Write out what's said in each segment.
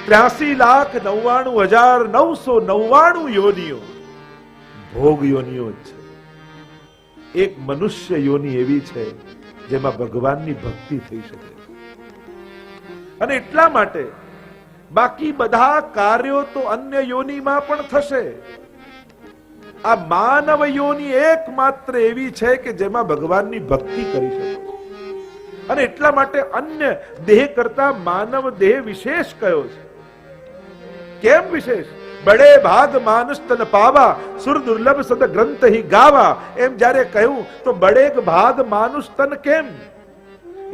83,99,999 યોનિઓ ભોગ યોનિઓ જ છે. એક મનુષ્ય યોનિ એવી છે જેમાં ભગવાનની ભક્તિ થઈ શકે. અને એટલા માટે બાકી બધા કાર્યો તો અન્ય યોનિમાં પણ થશે. આ માનવ યોનિ એકમાત્ર એવી છે કે જેમાં ભગવાનની ભક્તિ કરી શકે. અને એટલા માટે અન્ય દેહ કરતા માનવ દેહ વિશેષ કયો છે. કેમ વિશેષ? બડે ભાગ માનુષ તન પાવા સુર દુર્લભ સદ ગ્રંથ હી ગાવા. એમ જ્યારે કહ્યું તો બડે ભાગ માનુષ તન કેમ?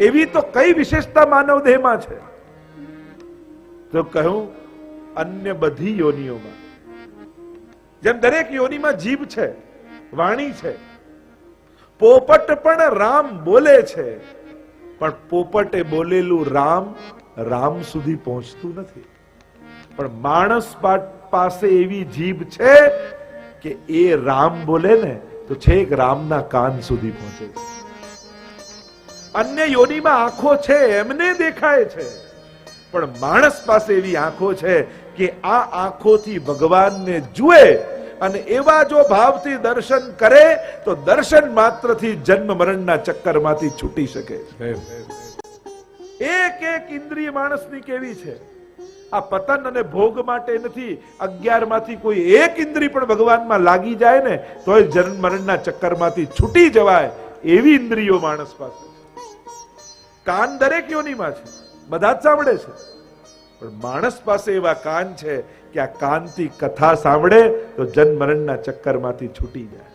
એવી તો કઈ વિશેષતા માનવ દેહમાં છે? તો કહ્યું અન્ય બધી યોનિઓમાં જેમ દરેક યોનિમાં જીભ છે, વાણી છે. પોપટ પણ રામ બોલે છે, પણ પોપટે બોલેલું રામ રામ સુધી પહોંચતું નથી. પણ માણસ પાસે એવી જીભ છે કે એ રામ બોલે ને તો છેક રામના કાન સુધી પહોંચે. અન્ય યોનિમાં આંખો છે, એમને દેખાય છે, પણ માણસ પાસે એવી આંખો છે કે આ આંખોથી ભગવાનને જુએ અને એવા જો ભાવથી દર્શન કરે તો દર્શન માત્રથી જન્મ મરણના ચક્કરમાંથી છૂટી શકે. એક એક ઇન્દ્રિય માણસની કેવી છે? આ પતન અને ભોગ માટે નથી. 11 માંથી કોઈ એક ઇન્દ્રિય પણ ભગવાનમાં લાગી જાય ને તોય જન્મ મરણના ચક્કરમાંથી છૂટી જવાય એવી ઇન્દ્રિયો માણસ પાસે છે. કાન દરેક યોનિમાં છે, બધા જ સાંભળે છે, પણ માણસ પાસે એવા કાન છે કે આ કાનથી કથા સાંભળે તો જન્મ મરણના ચક્કરમાંથી છૂટી જાય.